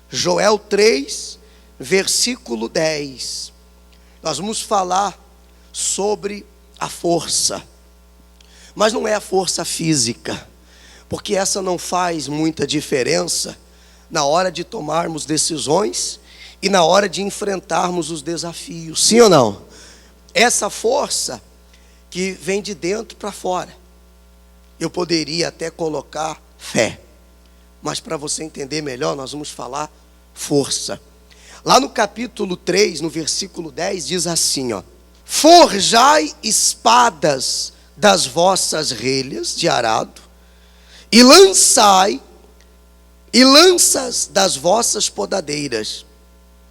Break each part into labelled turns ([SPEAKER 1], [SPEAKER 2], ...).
[SPEAKER 1] Joel 3, versículo 10. Nós vamos falar sobre a força. Mas não é a força física, porque essa não faz muita diferença na hora de tomarmos decisões e na hora de enfrentarmos os desafios. Sim ou não? Essa força que vem de dentro para fora. Eu poderia até colocar fé, mas para você entender melhor, nós vamos falar força. Lá no capítulo 3, no versículo 10, diz assim, ó: forjai espadas das vossas relhas de arado, e lanças das vossas podadeiras.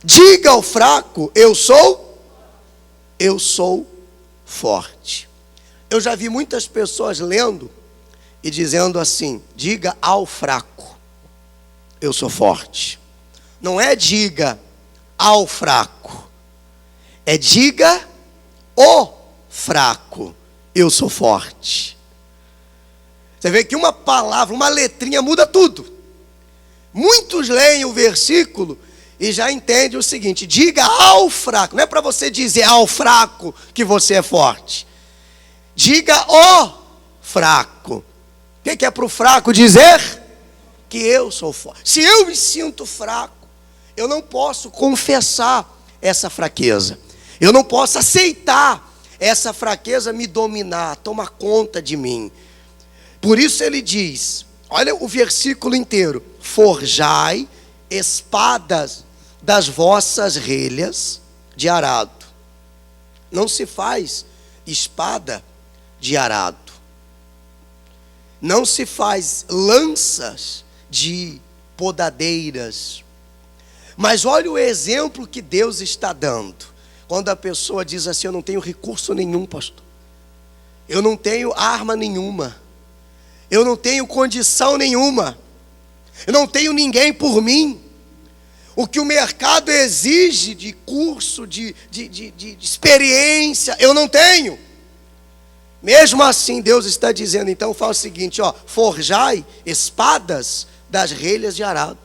[SPEAKER 1] Diga ao fraco, eu sou forte. Eu já vi muitas pessoas lendo e dizendo assim: diga ao fraco, eu sou forte. Não é diga ao fraco, é diga o fraco, eu sou forte. Você vê que uma palavra, uma letrinha muda tudo. Muitos leem o versículo e já entendem o seguinte: diga ao fraco. Não é para você dizer ao fraco que você é forte. Diga o fraco. O que é para o fraco dizer? Que eu sou forte. Se eu me sinto fraco, eu não posso confessar essa fraqueza. Eu não posso aceitar essa fraqueza me dominar, tomar conta de mim. Por isso ele diz, olha o versículo inteiro: forjai espadas das vossas relhas de arado. Não se faz espada de arado. Não se faz lanças de podadeiras. Mas olha o exemplo que Deus está dando. Quando a pessoa diz assim: eu não tenho recurso nenhum, pastor. Eu não tenho arma nenhuma. Eu não tenho condição nenhuma. Eu não tenho ninguém por mim. O que o mercado exige de curso, de experiência, eu não tenho. Mesmo assim, Deus está dizendo, então fala o seguinte, ó: forjai espadas das relhas de arado,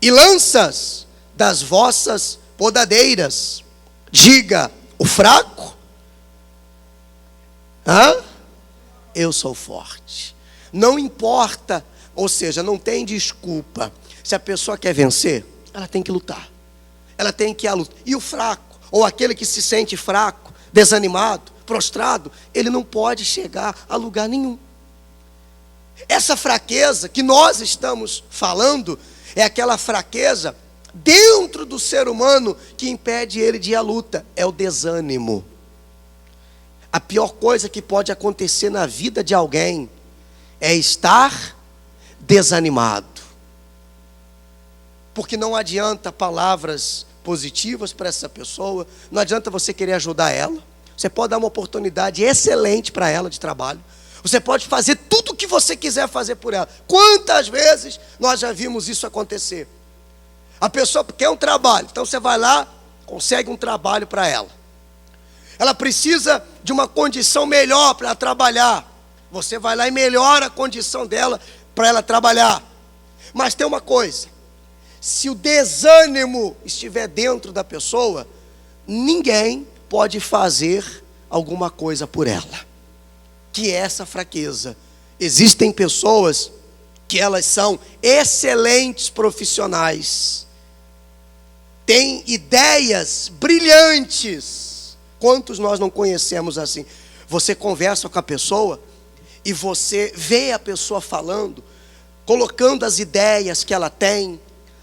[SPEAKER 1] e lanças das vossas podadeiras. Diga o fraco, eu sou forte. Não importa, ou seja, não tem desculpa. Se a pessoa quer vencer, ela tem que lutar. Ela tem que ir à luta. E o fraco, ou aquele que se sente fraco, desanimado, prostrado, ele não pode chegar a lugar nenhum. Essa fraqueza que nós estamos falando é aquela fraqueza dentro do ser humano que impede ele de ir à luta. É o desânimo. A pior coisa que pode acontecer na vida de alguém é estar desanimado. Porque não adianta palavras positivas para essa pessoa, não adianta você querer ajudar ela. Você pode dar uma oportunidade excelente para ela de trabalho. Você pode fazer tudo o que você quiser fazer por ela. Quantas vezes nós já vimos isso acontecer? A pessoa quer um trabalho, então você vai lá, consegue um trabalho para ela. Ela precisa de uma condição melhor para trabalhar. Você vai lá e melhora a condição dela para ela trabalhar. Mas tem uma coisa: se o desânimo estiver dentro da pessoa, ninguém pode fazer alguma coisa por ela. Que é essa fraqueza. Existem pessoas que elas são excelentes profissionais, têm ideias brilhantes. Quantos nós não conhecemos assim? Você conversa com a pessoa e você vê a pessoa falando, colocando as ideias que ela tem,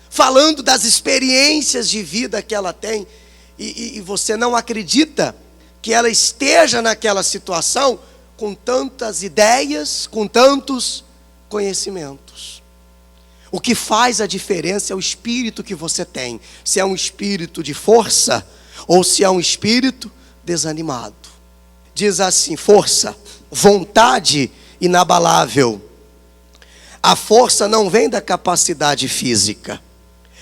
[SPEAKER 1] falando das experiências de vida que ela tem, e você não acredita que ela esteja naquela situação com tantas ideias, com tantos conhecimentos. O que faz a diferença é o espírito que você tem. Se é um espírito de força ou se é um espírito desanimado. Diz assim: força, vontade inabalável. A força não vem da capacidade física.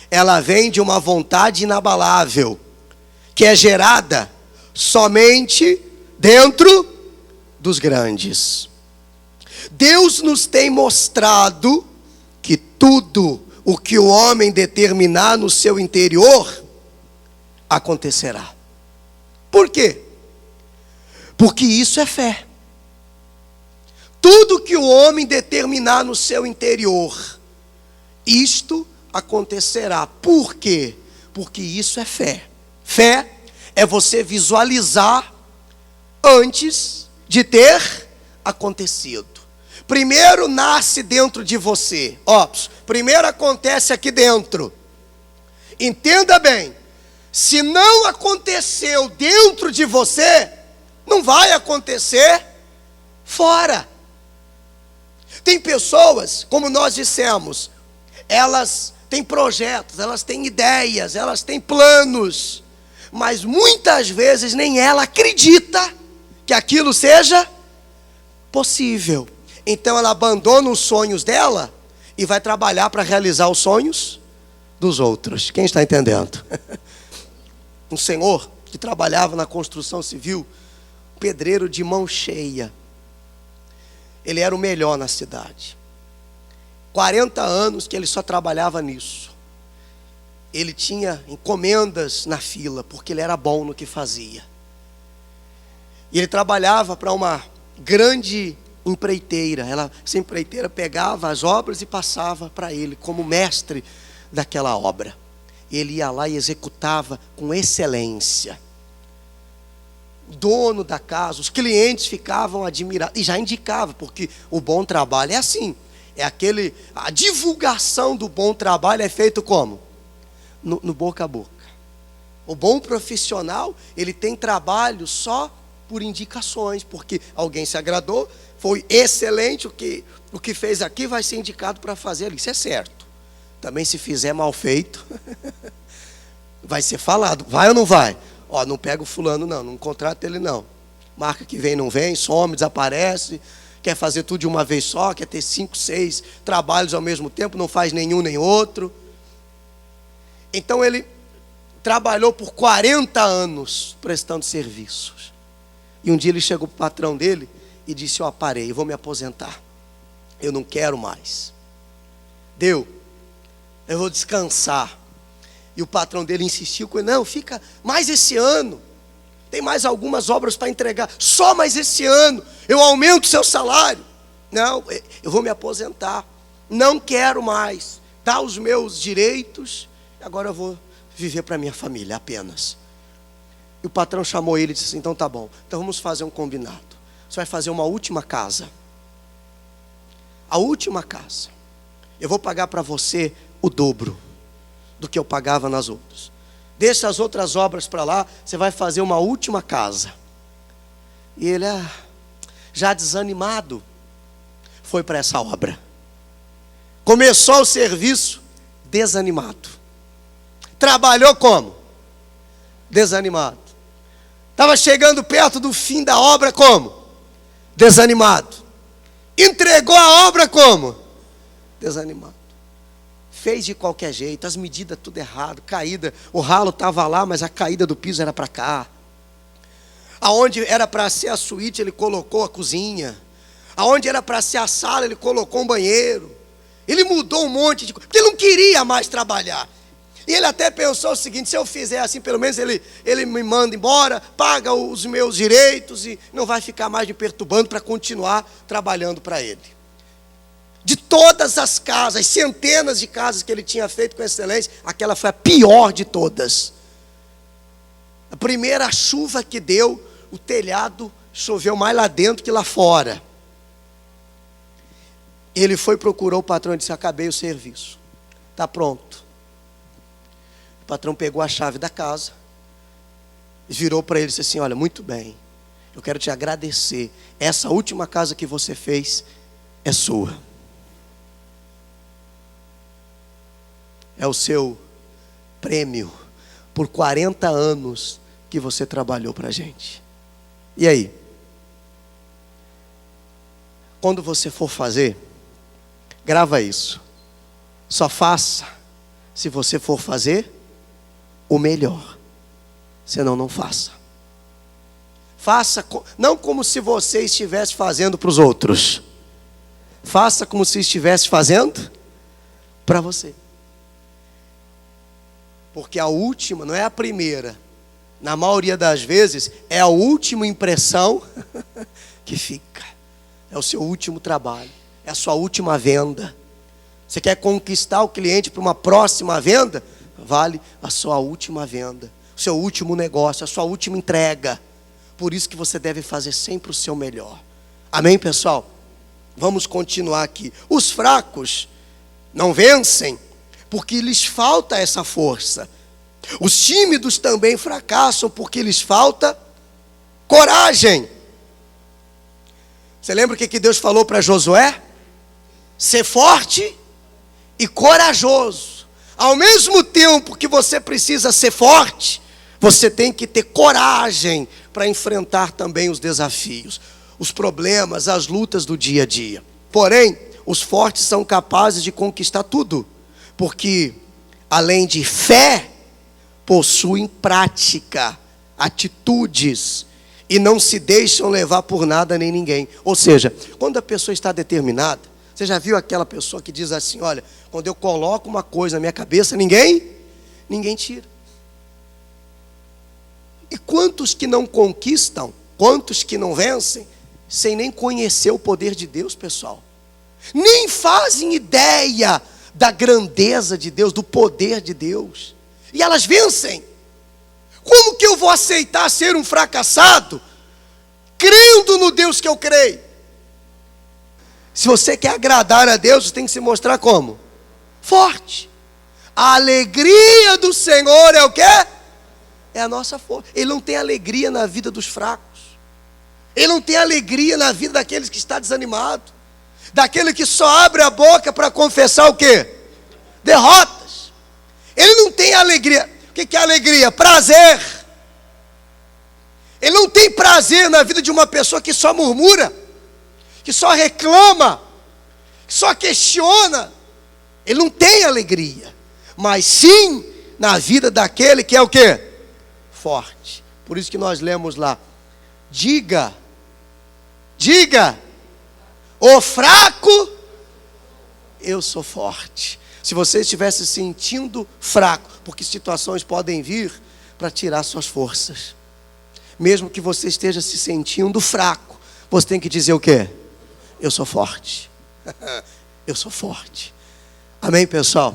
[SPEAKER 1] Ela vem de uma vontade inabalável, que é gerada somente dentro dos grandes. Deus nos tem mostrado que tudo o que o homem determinar no seu interior, acontecerá. Por quê? Porque isso é fé. Tudo que o homem determinar no seu interior, isto acontecerá. Por quê? Porque isso é fé. Fé é você visualizar antes de ter acontecido. Primeiro nasce dentro de você. Primeiro acontece aqui dentro. Entenda bem. Se não aconteceu dentro de você, não vai acontecer fora. Tem pessoas, como nós dissemos, elas têm projetos, elas têm ideias, elas têm planos, mas muitas vezes nem ela acredita que aquilo seja possível. Então ela abandona os sonhos dela e vai trabalhar para realizar os sonhos dos outros. Quem está entendendo? Um senhor que trabalhava na construção civil, pedreiro de mão cheia. Ele era o melhor na cidade. 40 anos que ele só trabalhava nisso. Ele tinha encomendas na fila, porque ele era bom no que fazia. E ele trabalhava para uma grande empreiteira. Essa empreiteira pegava as obras e passava para ele como mestre daquela obra. Ele ia lá e executava com excelência. O dono da casa, os clientes ficavam admirados. E já indicava, porque o bom trabalho é assim. A divulgação do bom trabalho é feito como? No boca a boca. O bom profissional, ele tem trabalho só por indicações, porque alguém se agradou, foi excelente, o que fez aqui vai ser indicado para fazer ali. Isso é certo. Também se fizer mal feito, vai ser falado. Vai ou não vai? Não pega o fulano não contrata ele não. Marca que vem, não vem, some, desaparece, quer fazer tudo de uma vez só, quer ter 5, 6 trabalhos ao mesmo tempo, não faz nenhum nem outro. Então ele trabalhou por 40 anos prestando serviços. E um dia ele chegou para o patrão dele e disse: parei, eu vou me aposentar. Eu não quero mais. Eu vou descansar. E o patrão dele insistiu com ele: não, fica mais esse ano. Tem mais algumas obras para entregar. Só mais esse ano. Eu aumento o seu salário. Não, eu vou me aposentar. Não quero mais. Dá os meus direitos. Agora eu vou viver para minha família apenas. E o patrão chamou ele e disse assim: então tá bom. Então vamos fazer um combinado. Você vai fazer uma última casa. A última casa. Eu vou pagar para você o dobro do que eu pagava nas outras. Deixa as outras obras para lá, você vai fazer uma última casa. E ele, já desanimado, foi para essa obra. Começou o serviço desanimado. Trabalhou como? Desanimado. Estava chegando perto do fim da obra como? Desanimado. Entregou a obra como? Desanimado. Fez de qualquer jeito, as medidas tudo errado, caída, o ralo estava lá, mas a caída do piso era para cá. Aonde era para ser a suíte, ele colocou a cozinha. Aonde era para ser a sala, ele colocou um banheiro. Ele mudou um monte de coisa, porque ele não queria mais trabalhar. E ele até pensou o seguinte: se eu fizer assim, pelo menos ele me manda embora, paga os meus direitos e não vai ficar mais me perturbando para continuar trabalhando para ele. De todas as casas, centenas de casas que ele tinha feito com excelência, aquela foi a pior de todas. A primeira chuva que deu, o telhado choveu mais lá dentro que lá fora. Ele foi, procurou o patrão e disse: acabei o serviço, está pronto. O patrão pegou a chave da casa, virou para ele e disse assim: olha, muito bem, eu quero te agradecer, essa última casa que você fez é sua. É o seu prêmio por 40 anos que você trabalhou para a gente. E aí? Quando você for fazer, grava isso. Só faça se você for fazer o melhor. Senão não faça. Faça não como se você estivesse fazendo para os outros. Faça como se estivesse fazendo para você. Porque a última não é a primeira. Na maioria das vezes, é a última impressão que fica. É o seu último trabalho. É a sua última venda. Você quer conquistar o cliente para uma próxima venda? Vale a sua última venda. O seu último negócio, a sua última entrega. Por isso que você deve fazer sempre o seu melhor. Amém, pessoal? Vamos continuar aqui. Os fracos não vencem porque lhes falta essa força. Os tímidos também fracassam porque lhes falta coragem. Você lembra o que Deus falou para Josué? Ser forte e corajoso. Ao mesmo tempo que você precisa ser forte, você tem que ter coragem para enfrentar também os desafios, os problemas, as lutas do dia a dia. Porém, os fortes são capazes de conquistar tudo, porque além de fé, possuem prática, atitudes, e não se deixam levar por nada nem ninguém. Ou seja, quando a pessoa está determinada, você já viu aquela pessoa que diz assim, olha, quando eu coloco uma coisa na minha cabeça, ninguém tira. E quantos que não conquistam, quantos que não vencem, sem nem conhecer o poder de Deus, pessoal? Nem fazem ideia da grandeza de Deus, do poder de Deus. E elas vencem. Como que eu vou aceitar ser um fracassado, crendo no Deus que eu creio? Se você quer agradar a Deus, você tem que se mostrar como? Forte. A alegria do Senhor é o quê? É a nossa força. Ele não tem alegria na vida dos fracos. Ele não tem alegria na vida daqueles que está desanimado. Daquele que só abre a boca para confessar o quê? Derrotas. Ele não tem alegria. O que é alegria? Prazer. Ele não tem prazer na vida de uma pessoa que só murmura, que só reclama, que só questiona. Ele não tem alegria. Mas sim na vida daquele que é o quê? Forte. Por isso que nós lemos lá. Diga, o fraco, eu sou forte. Se você estiver se sentindo fraco, porque situações podem vir para tirar suas forças. Mesmo que você esteja se sentindo fraco, você tem que dizer o quê? Eu sou forte. Eu sou forte. Amém, pessoal?